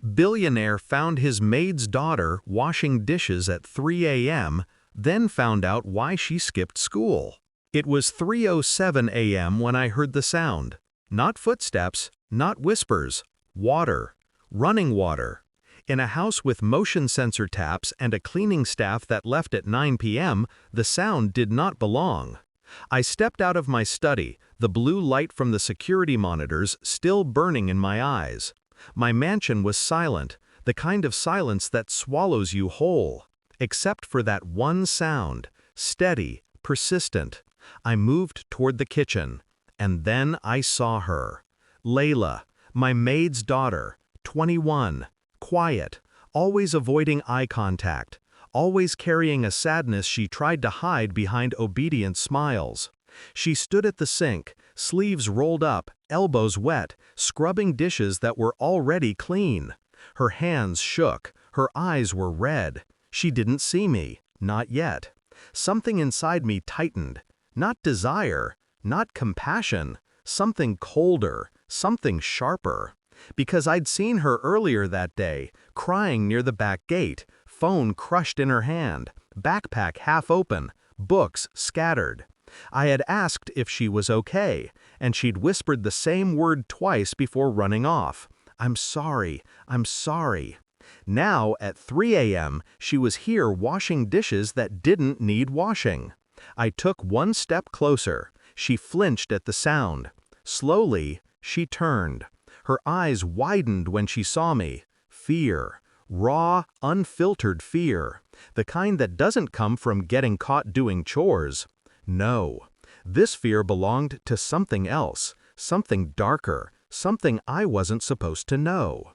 Billionaire found his maid's daughter washing dishes at 3 a.m., then found out why she skipped school. It was 3:07 a.m. when I heard the sound. Not footsteps, not whispers, water. Running water. In a house with motion sensor taps and a cleaning staff that left at 9 p.m., the sound did not belong. I stepped out of my study, the blue light from the security monitors still burning in my eyes. My mansion was silent, the kind of silence that swallows you whole. Except for that one sound, steady, persistent. I moved toward the kitchen, and then I saw her. Layla, my maid's daughter, 21, quiet, always avoiding eye contact, always carrying a sadness she tried to hide behind obedient smiles. She stood at the sink, sleeves rolled up, elbows wet, scrubbing dishes that were already clean. Her hands shook, her eyes were red. She didn't see me, not yet. Something inside me tightened. Not desire, not compassion, something colder, something sharper. Because I'd seen her earlier that day, crying near the back gate, phone crushed in her hand, backpack half open, books scattered. I had asked if she was okay, and she'd whispered the same word twice before running off. I'm sorry, I'm sorry. Now, at 3 a.m., she was here washing dishes that didn't need washing. I took one step closer. She flinched at the sound. Slowly, she turned. Her eyes widened when she saw me. Fear. Raw, unfiltered fear. The kind that doesn't come from getting caught doing chores. No. This fear belonged to something else, something darker, something I wasn't supposed to know.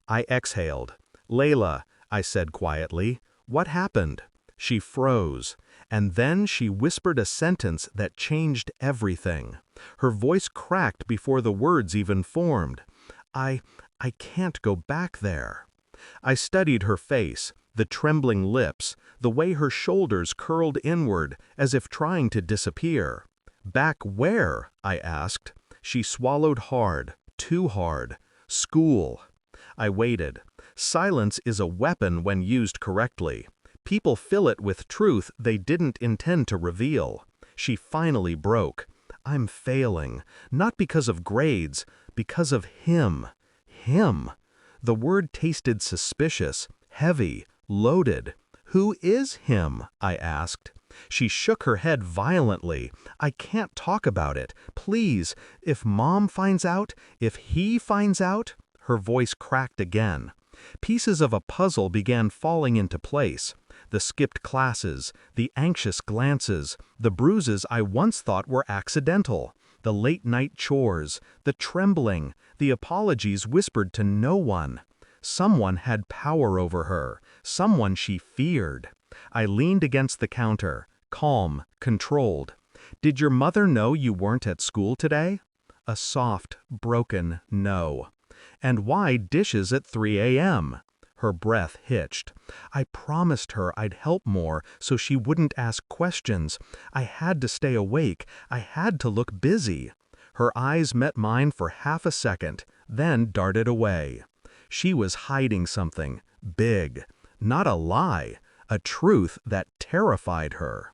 I exhaled. Layla, I said quietly, what happened? She froze, and then she whispered a sentence that changed everything. Her voice cracked before the words even formed. I can't go back there. I studied her face, the trembling lips, the way her shoulders curled inward as if trying to disappear. Back where? I asked. She swallowed hard, too hard. School. I waited. Silence is a weapon when used correctly. People fill it with truth they didn't intend to reveal. She finally broke. I'm failing, not because of grades, because of him. Him. The word tasted suspicious, heavy, loaded. Who is him? I asked. She shook her head violently. I can't talk about it. Please, if Mom finds out, if he finds out. Her voice cracked again. Pieces of a puzzle began falling into place. The skipped classes, the anxious glances, the bruises I once thought were accidental, the late-night chores, the trembling, the apologies whispered to no one. Someone had power over her, someone she feared. I leaned against the counter, calm, controlled. Did your mother know you weren't at school today? A soft, broken no. And why dishes at 3 a.m.? Her breath hitched. I promised her I'd help more so she wouldn't ask questions. I had to stay awake. I had to look busy. Her eyes met mine for half a second, then darted away. She was hiding something big. Not a lie, a truth that terrified her.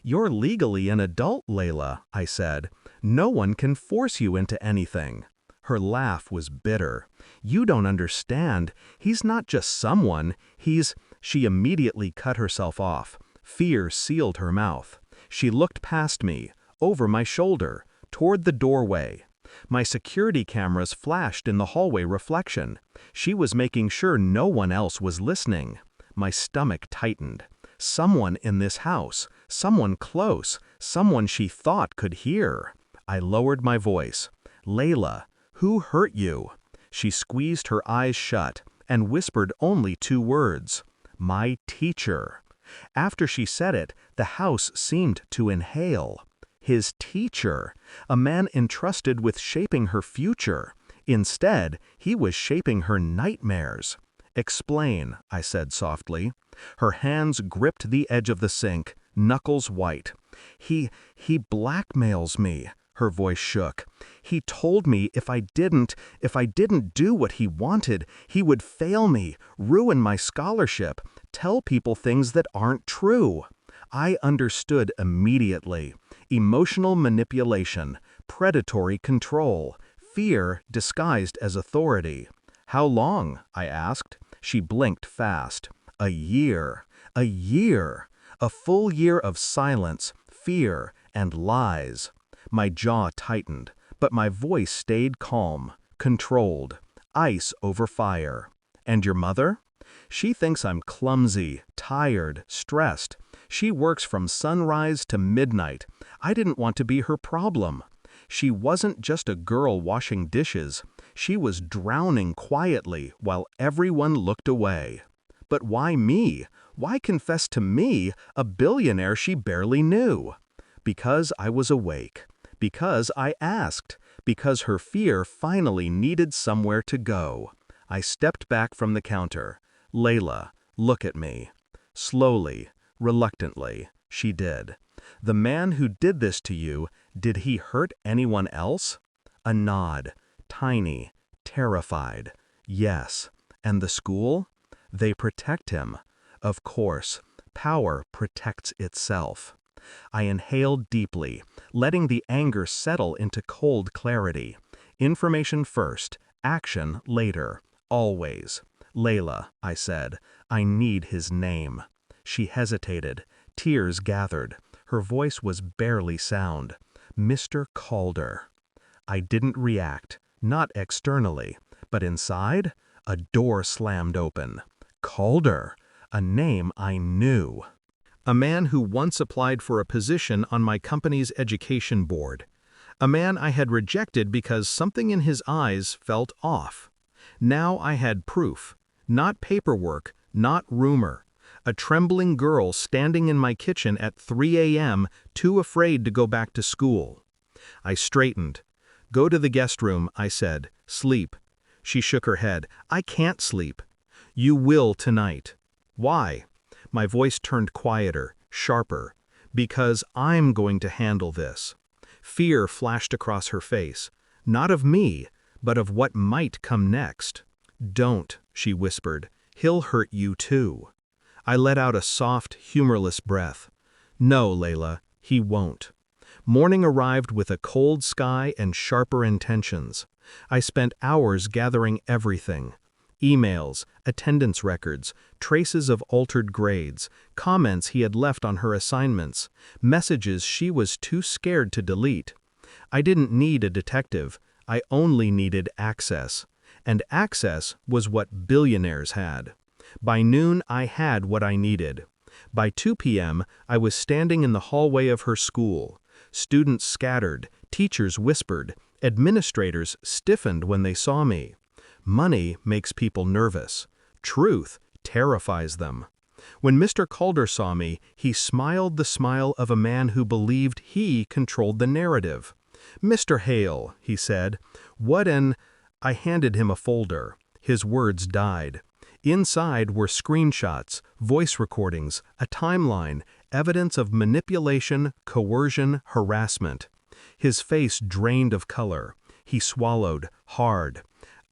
You're legally an adult, Layla, I said. No one can force you into anything. Her laugh was bitter. You don't understand. He's not just someone. She immediately cut herself off. Fear sealed her mouth. She looked past me, over my shoulder, toward the doorway. My security cameras flashed in the hallway reflection. She was making sure no one else was listening. My stomach tightened. Someone in this house, someone close, someone she thought could hear. I lowered my voice. Layla, who hurt you? She squeezed her eyes shut and whispered only 2 words. My teacher. After she said it, the house seemed to inhale. His teacher, a man entrusted with shaping her future. Instead, he was shaping her nightmares. Explain, I said softly. Her hands gripped the edge of the sink, knuckles white. He blackmails me. Her voice shook. "He told me if I didn't do what he wanted, he would fail me, ruin my scholarship, tell people things that aren't true." I understood immediately. Emotional manipulation, predatory control, fear disguised as authority. "How long?" I asked. She blinked fast. "A year. A year. A full year of silence, fear, and lies." My jaw tightened, but my voice stayed calm, controlled, ice over fire. "And your mother?" "She thinks I'm clumsy, tired, stressed. She works from sunrise to midnight. I didn't want to be her problem." She wasn't just a girl washing dishes. She was drowning quietly while everyone looked away. But why me? Why confess to me, a billionaire she barely knew? Because I was awake. Because I asked. Because her fear finally needed somewhere to go. I stepped back from the counter. "Layla, look at me." Slowly, reluctantly, she did. "The man who did this to you, did he hurt anyone else?" A nod. Tiny. Terrified. "Yes." "And the school?" "They protect him." "Of course. Power protects itself." I inhaled deeply, letting the anger settle into cold clarity. Information first, action later. Always. "Layla," I said, "I need his name." She hesitated. Tears gathered. Her voice was barely sound. "Mr. Calder." I didn't react, not externally, but inside, a door slammed open. Calder, a name I knew. A man who once applied for a position on my company's education board. A man I had rejected because something in his eyes felt off. Now I had proof. Not paperwork, not rumor. A trembling girl standing in my kitchen at 3 a.m., too afraid to go back to school. I straightened. "Go to the guest room," I said. "Sleep." She shook her head. "I can't sleep." "You will tonight." "Why?" My voice turned quieter, sharper. "Because I'm going to handle this." Fear flashed across her face. Not of me, but of what might come next. "Don't," she whispered. "He'll hurt you too." I let out a soft, humorless breath. "No, Layla, he won't." Morning arrived with a cold sky and sharper intentions. I spent hours gathering everything. Emails, attendance records, traces of altered grades, comments he had left on her assignments, messages she was too scared to delete. I didn't need a detective. I only needed access. And access was what billionaires had. By noon, I had what I needed. By 2 p.m., I was standing in the hallway of her school. Students scattered, teachers whispered, administrators stiffened when they saw me. Money makes people nervous. Truth terrifies them. When Mr. Calder saw me, he smiled the smile of a man who believed he controlled the narrative. "Mr. Hale," he said, "what an—" I handed him a folder. His words died. Inside were screenshots, voice recordings, a timeline, evidence of manipulation, coercion, harassment. His face drained of color. He swallowed, hard.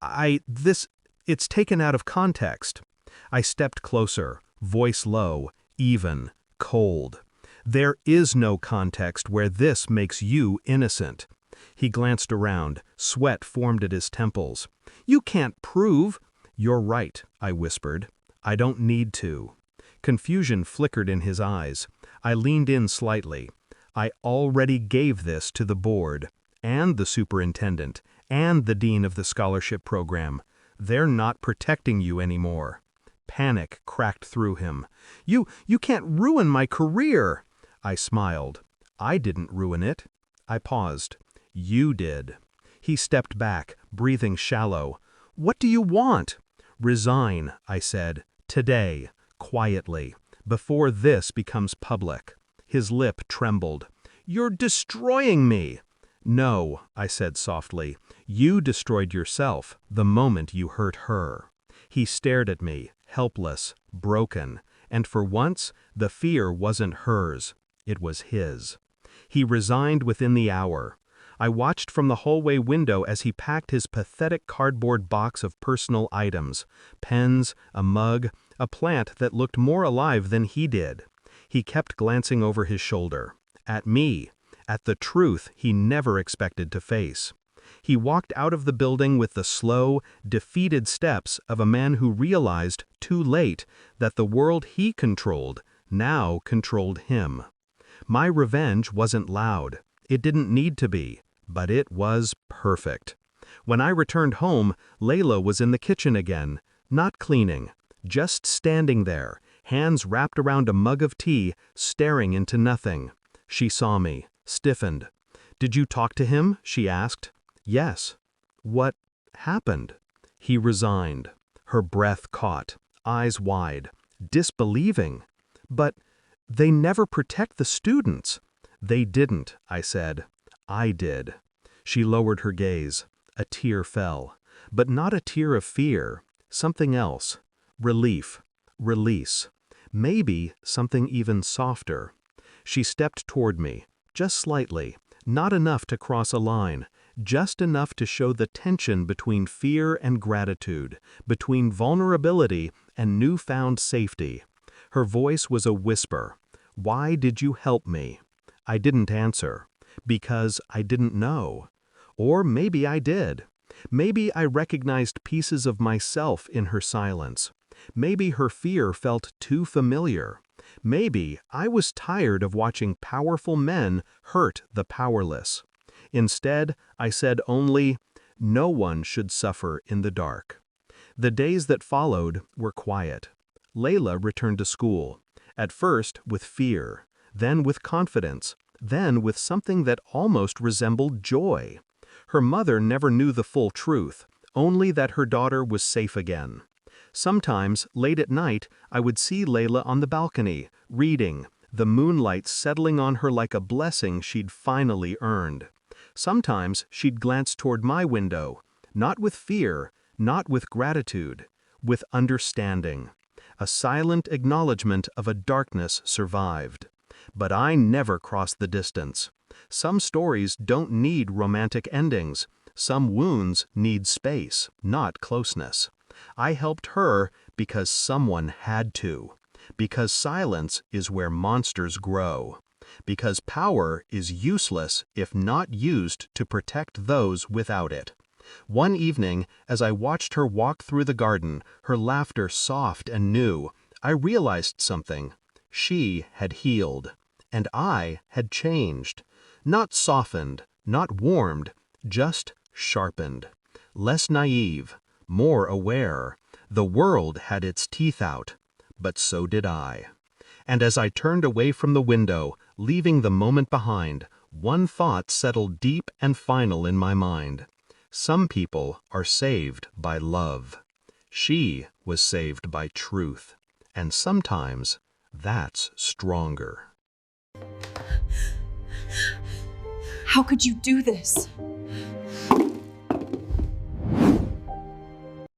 It's taken out of context." I stepped closer, voice low, even, cold. "There is no context where this makes you innocent." He glanced around, sweat formed at his temples. "You can't prove—" "You're right," I whispered. "I don't need to." Confusion flickered in his eyes. I leaned in slightly. "I already gave this to the board, and the superintendent, and the dean of the scholarship program. They're not protecting you anymore." Panic cracked through him. You can't ruin my career." I smiled. "I didn't ruin it." I paused. "You did." He stepped back, breathing shallow. "What do you want?" "Resign," I said. "Today, quietly, before this becomes public." His lip trembled. "You're destroying me." "No," I said softly. "You destroyed yourself the moment you hurt her." He stared at me, helpless, broken, and for once, the fear wasn't hers. It was his. He resigned within the hour. I watched from the hallway window as he packed his pathetic cardboard box of personal items, pens, a mug, a plant that looked more alive than he did. He kept glancing over his shoulder, at me, at the truth he never expected to face. He walked out of the building with the slow, defeated steps of a man who realized, too late, that the world he controlled now controlled him. My revenge wasn't loud. It didn't need to be, but it was perfect. When I returned home, Layla was in the kitchen again, not cleaning, just standing there, hands wrapped around a mug of tea, staring into nothing. She saw me, stiffened. "Did you talk to him?" she asked. "Yes." "What happened?" He resigned. Her breath caught, eyes wide, disbelieving. "But they never protect the students." "They didn't," I said. "I did." She lowered her gaze. A tear fell, but not a tear of fear, something else. Relief, release, maybe something even softer. She stepped toward me, just slightly, not enough to cross a line, just enough to show the tension between fear and gratitude, between vulnerability and newfound safety. Her voice was a whisper. "Why did you help me?" I didn't answer. Because I didn't know. Or maybe I did. Maybe I recognized pieces of myself in her silence. Maybe her fear felt too familiar. Maybe I was tired of watching powerful men hurt the powerless. Instead, I said only, "No one should suffer in the dark." The days that followed were quiet. Layla returned to school, at first with fear, then with confidence, then with something that almost resembled joy. Her mother never knew the full truth, only that her daughter was safe again. Sometimes, late at night, I would see Layla on the balcony, reading, the moonlight settling on her like a blessing she'd finally earned. Sometimes she'd glance toward my window, not with fear, not with gratitude, with understanding. A silent acknowledgement of a darkness survived. But I never crossed the distance. Some stories don't need romantic endings. Some wounds need space, not closeness. I helped her because someone had to. Because silence is where monsters grow. Because power is useless if not used to protect those without it. One evening, as I watched her walk through the garden, her laughter soft and new, I realized something. She had healed, and I had changed. Not softened, not warmed, just sharpened. Less naive, more aware. The world had its teeth out, but so did I. And as I turned away from the window, leaving the moment behind, one thought settled deep and final in my mind. Some people are saved by love. She was saved by truth. And sometimes that's stronger. How could you do this?